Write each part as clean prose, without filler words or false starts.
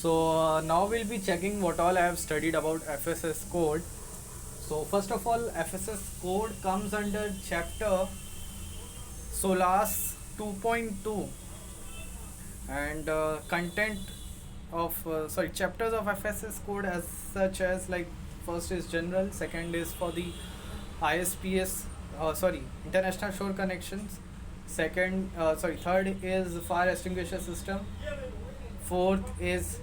Now we'll be checking what all I have studied about FSS code. So first of all, FSS code comes under chapter SOLAS 2.2, and content of chapters of FSS code as such as, like, first is general, second is for the ISPS, international shore connections, third is fire extinguisher system, fourth is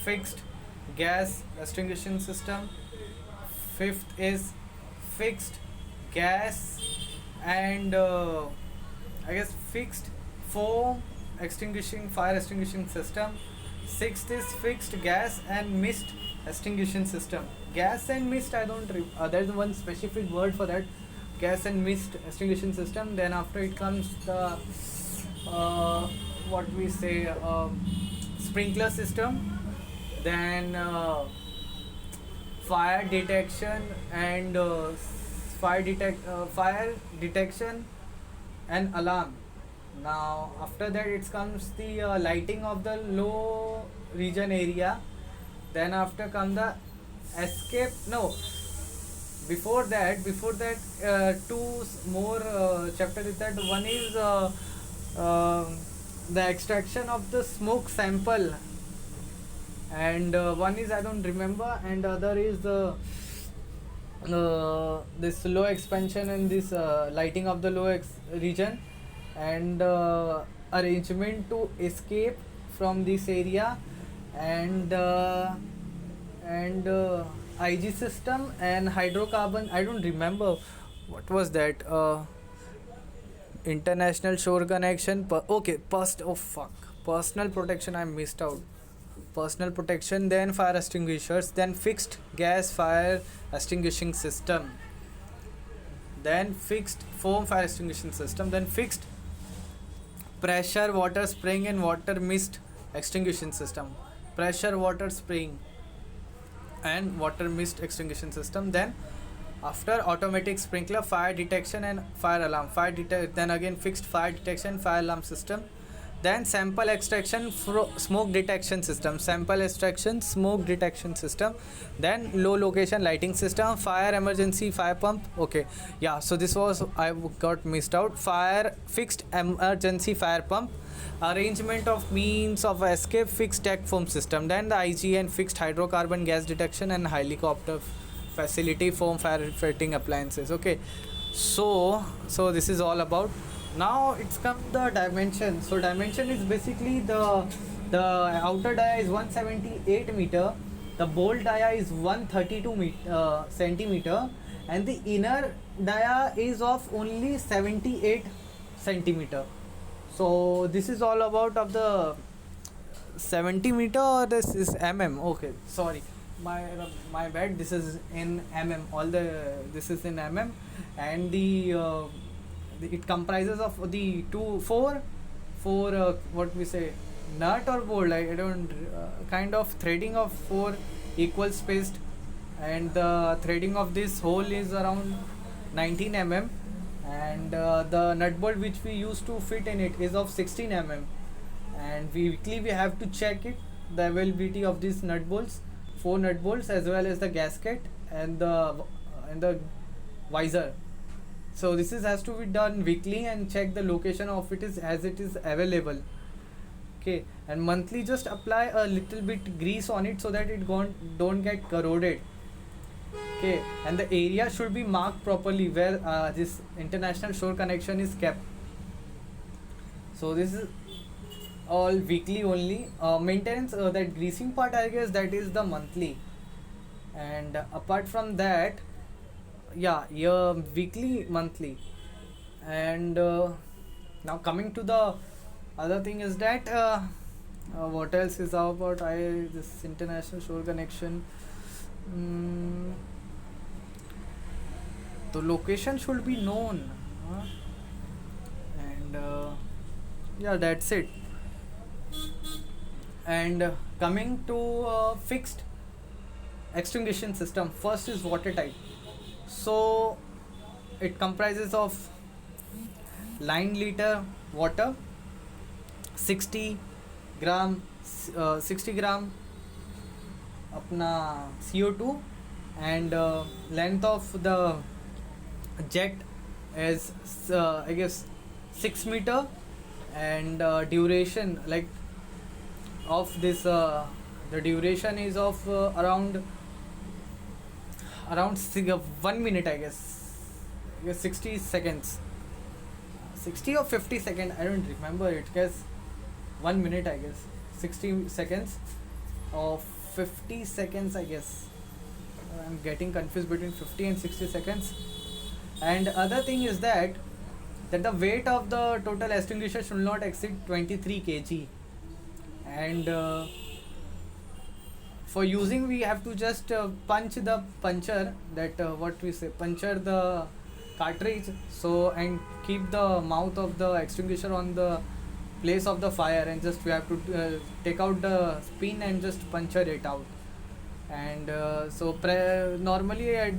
fixed gas extinguishing system, fifth is fixed gas and I guess fixed foam extinguishing fire extinguishing system. Sixth is fixed gas and mist extinguishing system. Gas and mist, I don't there's one specific word for that, gas and mist extinguishing system. Then after it comes the what we say sprinkler system. Then fire detection and fire detection and alarm. Now after that it comes the lighting of the low region area. Then after come the escape, no, before that more chapter is that. One is the extraction of the smoke sample, and one is I don't remember, and other is the this low expansion and this lighting of the low region, and arrangement to escape from this area, and IG system and hydrocarbon. I don't remember what was that. International shore connection. Personal protection. I missed out. Personal protection. Then fire extinguishers. Then fixed gas fire extinguishing system. Then fixed foam fire extinguishing system. Then fixed pressure water spraying and water mist extinguishing system. Pressure water spraying and water mist extinguishing system. Then after automatic sprinkler, fire detection and fire alarm. Then again fixed fire detection fire alarm system. Then sample extraction smoke detection system. Sample extraction smoke detection system. Then low location lighting system. Fire emergency fire pump. Okay, yeah, so this was, I got missed out. Fire fixed emergency fire pump. Arrangement of means of escape, fixed tech foam system. Then the IG and fixed hydrocarbon gas detection and helicopter facility foam firefighting appliances. Okay, so this is all about. Now it's come the dimension. So dimension is basically the outer dia is 178 meter, the bolt dia is 132 centimeter, and the inner dia is of only 78 centimeter. So this is all about of the 70 meter, or this is mm. Okay, sorry, my bad. This is in mm. This is in mm, and it comprises of the four what we say, nut or bolt, I don't kind of threading of four equal spaced, and the threading of this hole is around 19 mm, and the nut bolt which we used to fit in it is of 16 mm, and weekly we have to check it, the availability of these nut bolts, 4 nut bolts, as well as the gasket and the visor. So this has to be done weekly and check the location of it is as it is available. Okay, and monthly just apply a little bit grease on it so that it don't get corroded. Okay, and the area should be marked properly where this international shore connection is kept. So this is all weekly only. Maintenance, that greasing part, I guess that is the monthly, and apart from that, yeah, weekly, monthly. And now coming to the other thing is that what else is about this international shore connection. The location should be known, and yeah, that's it. And coming to fixed extinguishing system, first is watertight. So it comprises of 9 liter water, 60 gram अपना CO2 and length of the jet is I guess 6 meter, and duration like of this the duration is of around 1 minute, I guess 60 seconds, 60 or 50 second, I don't remember it, guess 1 minute, I guess 60 seconds or 50 seconds, I guess. I'm getting confused between 50 and 60 seconds. And other thing is that the weight of the total extinguisher should not exceed 23 kg. And for using, we have to just puncture the cartridge, so, and keep the mouth of the extinguisher on the place of the fire, and just we have to take out the pin and just puncture it out. And normally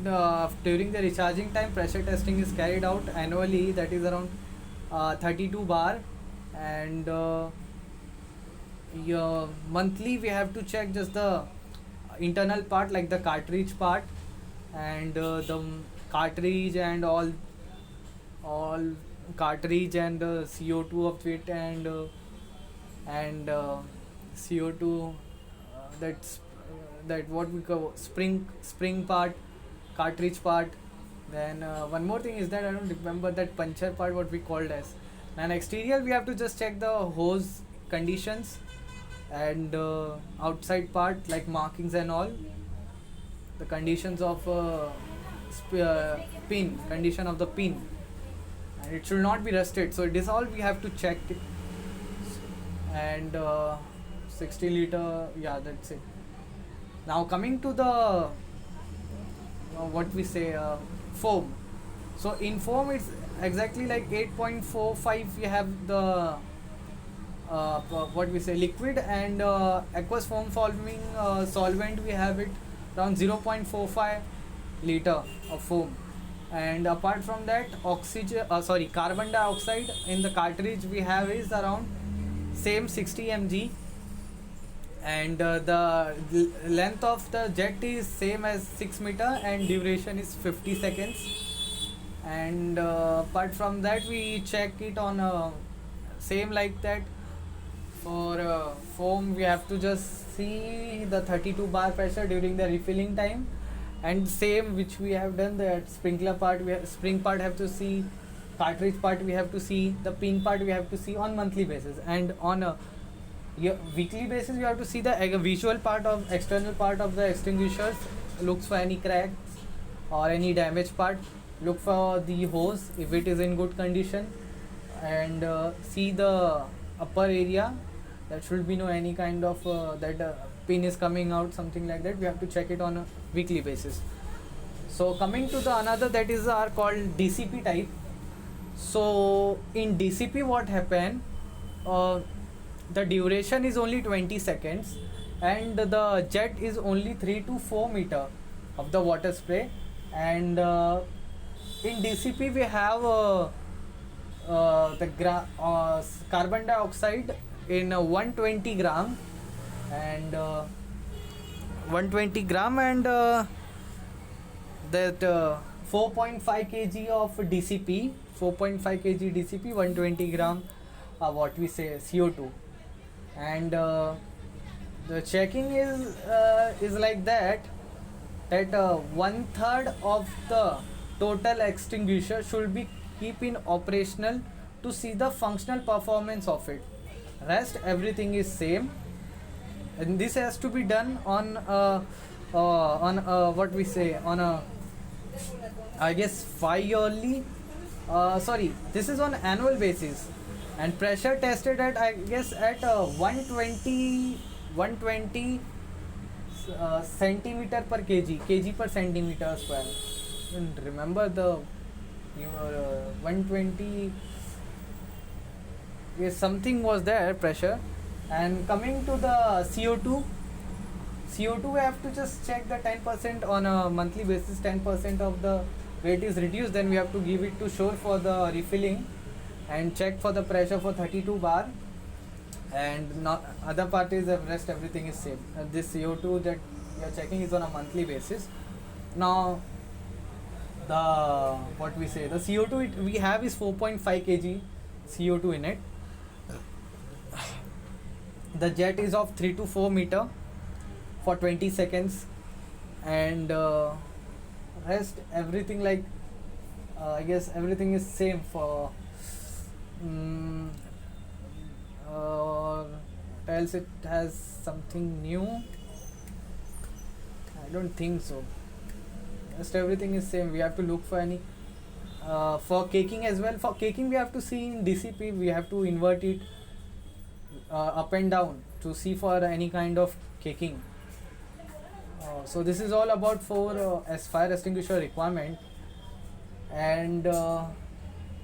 during the recharging time, pressure testing is carried out annually, that is around 32 bar, and monthly we have to check just the internal part, like the cartridge part, and the cartridge and all cartridge and CO2 of it, and CO2 that's that what we call spring part, cartridge part. Then one more thing is that I don't remember that puncture part what we called as. And exterior we have to just check the hose conditions, and outside part like markings and all, the conditions of pin, condition of the pin, and it should not be rusted, so this all we have to check it. And 60 liter, yeah, that's it. Now coming to the what we say foam. So in foam it's exactly like 8.45 we have the what we say liquid, and aqueous foam forming solvent we have it around 0.45 liter of foam. And apart from that, carbon dioxide in the cartridge we have is around same 60 mg, and the length of the jet is same as 6 meter, and duration is 50 seconds. And apart from that, we check it on same like that. For foam, we have to just see the 32 bar pressure during the refilling time, and same which we have done, that sprinkler part, spring part have to see, cartridge part we have to see, the pin part we have to see on monthly basis, and on a weekly basis you have to see the visual part of external part of the extinguishers, looks for any cracks or any damaged part, look for the hose if it is in good condition, and see the upper area, that should be no any kind of pin is coming out, something like that, we have to check it on a weekly basis. So coming to the another, that is are called DCP type. So in DCP what happened, the duration is only 20 seconds, and the jet is only 3 to 4 meter of the water spray. And in DCP we have carbon dioxide in 120 gram, and 120 gram, and that 4.5 kg of DCP, 4.5 kg DCP, 120 gram what we say CO2. And the checking is like that 1/3 of the total extinguisher should be keep in operational to see the functional performance of it. Rest everything is same, and this has to be done on what we say on a, I guess 5 yearly, this is on annual basis, and pressure tested at, I guess, at 120 centimeter per kg per centimeter square. And remember the 120, yes, something was there pressure. And coming to the CO2 we have to just check the 10% on a monthly basis, 10% of the weight is reduced, then we have to give it to shore for the refilling, and check for the pressure for 32 bar, and not other part is the rest everything is same. This CO2 that we we are checking is on a monthly basis. Now the what we say, the CO2 we have is 4.5 kg CO2 in it. The jet is of 3 to 4 meter for 20 seconds, and rest everything like I guess everything is same for else it has something new. I don't think so. Just everything is same. We have to look for any for caking as well. For caking we have to see in DCP, we have to invert it up and down to see for any kind of caking. So this is all about for as fire extinguisher requirement, and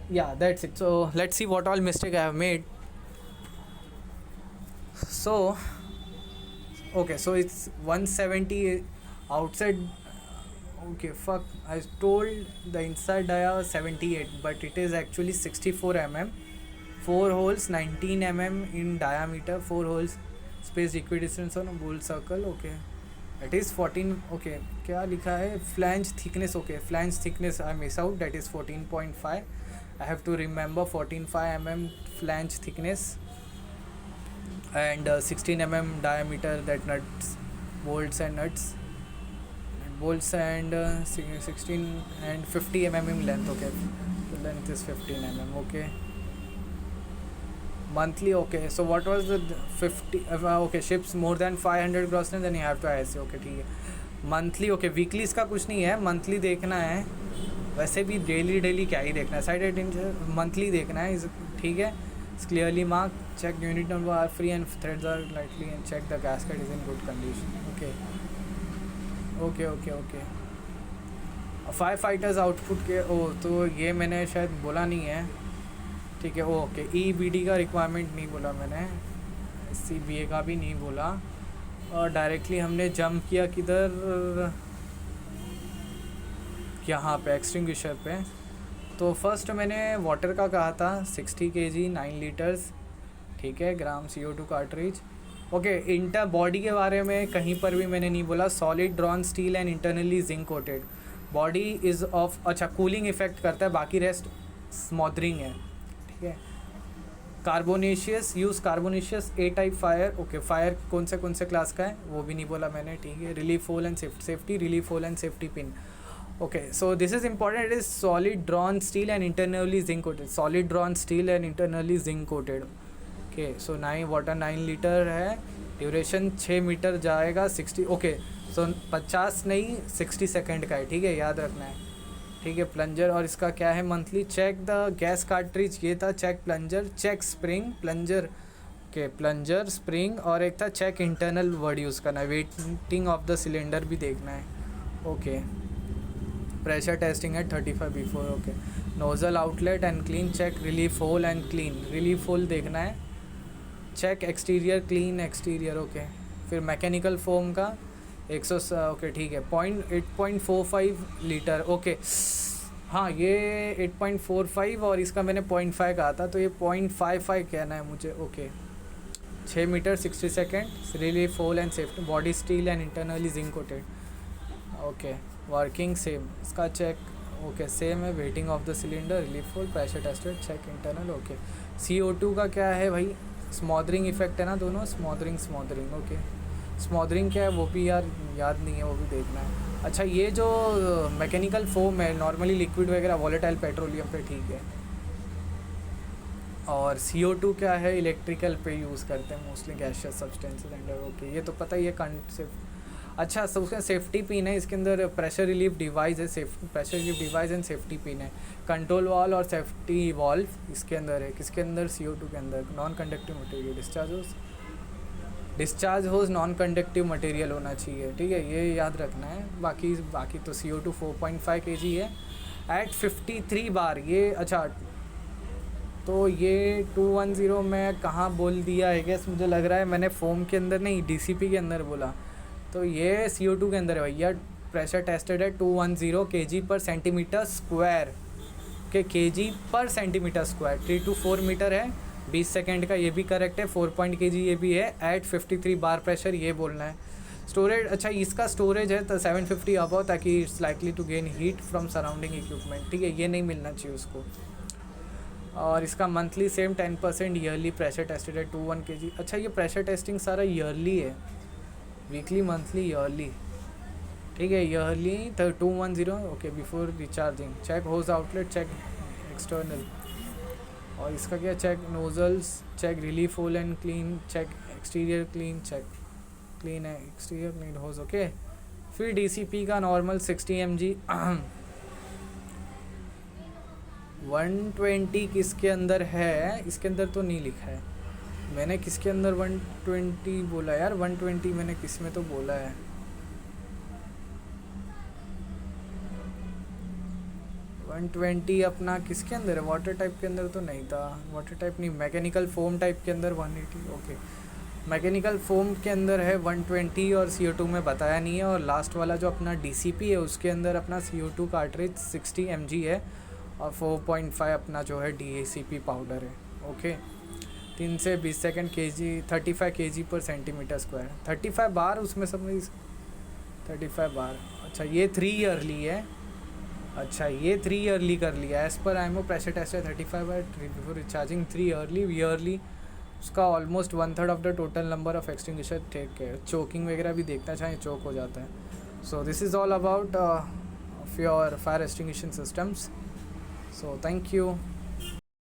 yeah, that's it. So let's see what all mistake I have made. So okay, so it's 170 outside. Okay, fuck, I told the inside dia 78, but it is actually 64 mm, 4 holes, 19 mm in diameter, 4 holes spaced equidistant on a bull circle. Okay, it is 14. okay, क्या लिखा है, flange thickness. okay, flange thickness I miss out, that is 14.5. I have to remember 14.5 mm flange thickness, and 16 mm diameter, that nuts, bolts and nuts, bolts, and 16 and 50 mm in length. okay, the length is 15 mm. okay, monthly. okay, so what was the 50 okay, ships more than 500 gross ton, then you have to ISC. okay, ठीक है. Monthly. Okay, weekly इसका कुछ नहीं है, monthly देखना है. वैसे भी डेली क्या ही देखना है, साइड मंथली देखना है. ठीक है, clearly mark, check unit number are free and threads are lightly, and check the gasket is in good condition. Okay okay okay okay. 5 fighters output के. तो ये मैंने शायद बोला नहीं है. ठीक है, ओके. EBD का रिक्वायरमेंट नहीं बोला मैंने, CBA का भी नहीं बोला, और डायरेक्टली हमने जंप किया किधर, यहाँ पे एक्सटिंग्विशर पे. तो फर्स्ट मैंने वाटर का कहा था 60 kg 9 लीटर्स. ठीक है, ग्राम CO2 cartridge. Okay, inter body के बारे में कहीं पर भी मैंने नहीं बोला. Solid drawn steel and internally zinc coated. Body is of, अच्छा, कूलिंग इफेक्ट करता है, बाकी रेस्ट स्मॉदरिंग है. ठीक है. Carbonaceous, use carbonaceous A type fire. Okay, fire कौन से क्लास का है वो भी नहीं बोला मैंने. ठीक है. Relief hole and safety, relief hole and safety pin. okay, so this is important. It is solid drawn steel and internally zinc coated. Solid drawn steel and internally zinc coated. okay, so 9 water 9 litre है. Duration 6 metre जाएगा. 60. Okay, सो 50 नहीं 60 second का है. ठीक है, याद रखना है. ठीक है. प्लंजर, और इसका क्या है monthly. Check the gas cartridge, ये था. Check plunger, check spring, plunger के प्लंजर स्प्रिंग, और एक था चेक इंटरनल वर्ड यूज़ करना है. वेटिंग ऑफ द सिलेंडर भी देखना है. ओके. प्रेशर टेस्टिंग है 35 before. Okay. Nozzle outlet and clean. Check relief hole and clean. Relief hole देखना है. Check exterior clean exterior. Okay. फिर मैकेनिकल फोम का 100. ओके, ठीक है. 8.45 लीटर. ओके, हाँ, ये 8.45 और इसका मैंने 0.5 कहा था, तो ये 0.55 कहना है मुझे. Okay. 6 metre 60 second. Relief hole and safety. Body steel and internally zinc coated. Okay. Working same, इसका चेक. ओके, सेम है. Weighting of the cylinder, relief hole, pressure tested, check internal. Okay. CO2 का क्या है भाई. स्मॉदरिंग effect है ना दोनों. स्मॉदरिंग. Okay. स्मॉदरिंग क्या है वो भी यार याद नहीं है, वो भी देखना है. अच्छा, ये जो मैकेनिकल फोम है नॉर्मली लिक्विड वगैरह वॉलेटाइल पेट्रोलियम पे. ठीक है. और CO2 क्या है, इलेक्ट्रिकल पे यूज़ करते हैं mostly, gaseous substances and. Okay, ये तो पता ही है कंसेप्ट. अच्छा, सब उसका सेफ्टी पिन है. इसके अंदर प्रेशर रिलीफ डिवाइस है, pressure relief device and safety pin है. कंट्रोल वाल्व और सेफ्टी वाल्व इसके अंदर है. किसके अंदर, CO2 के अंदर. Non conductive material. डिस्चार्ज होज नॉन कंडक्टिव मटेरियल होना चाहिए. ठीक है, ये याद रखना है. बाकी तो CO2 4.5 kg है एट 53 बार. ये अच्छा, तो ये 210 में कहाँ बोल दिया है गैस, मुझे लग रहा है मैंने फोम के अंदर नहीं, DCP के अंदर बोला. तो ये CO2 के अंदर है भैया. प्रेशर टेस्टेड है 210 kg पर सेंटीमीटर स्क्वायर. के kg पर सेंटीमीटर स्क्वायर. 3 to 4 मीटर है. 20 सेकेंड का, ये भी करेक्ट है. 4 kg ये भी है. एट 53 बार प्रेशर, ये बोलना है. स्टोरेज, अच्छा इसका स्टोरेज है तो 750 अबव, ताकि it's likely to gain heat from surrounding equipment, ठीक है, ये नहीं मिलना चाहिए उसको। और इसका monthly same 10%, yearly pressure tested है 21 kg। अच्छा ये प्रेशर टेस्टिंग सारा ईयरली है, वीकली मंथली ईयरली, ठीक है, ईयरली। तो 210 okay. Before recharging check hose outlet, check external. और इसका क्या, check nozzles, check relief hole and clean, check exterior clean, check clean है एक्सटीरियर क्लीन होज, ओके। फिर DCP का नॉर्मल 60 mg 120 किसके अंदर है, इसके अंदर तो नहीं लिखा है मैंने, किसके अंदर 120 बोला यार, 120 मैंने किस में तो बोला है, 120 अपना किसके अंदर है, वाटर टाइप के अंदर तो नहीं था, वाटर टाइप नहीं, मैकेनिकल फोम टाइप के अंदर 180, ओके। मैकेनिकल फोम के अंदर है 120 और CO2 में बताया नहीं है। और लास्ट वाला जो अपना DCP है उसके अंदर अपना CO2 कार्ट्रिज 60 mg है और 4.5 अपना जो है DCP पाउडर है, ओके। 3 से 20 सेकेंड kg 35 kg पर सेंटीमीटर स्क्वायर, 35 बार उसमें सब 35 बार। अच्छा ये 3 ईयरली है, अच्छा ये 3 ईयरली कर लिया as per IMO pressure test है 35 बार बिफोर रिचार्जिंग, 3 ईयरली उसका almost 1/3 of the total number of extinguisher, ठीक है। चोकिंग वगैरह भी देखना चाहें, चोक हो जाता है। So this is all about of your fire extinguishing systems. So thank you.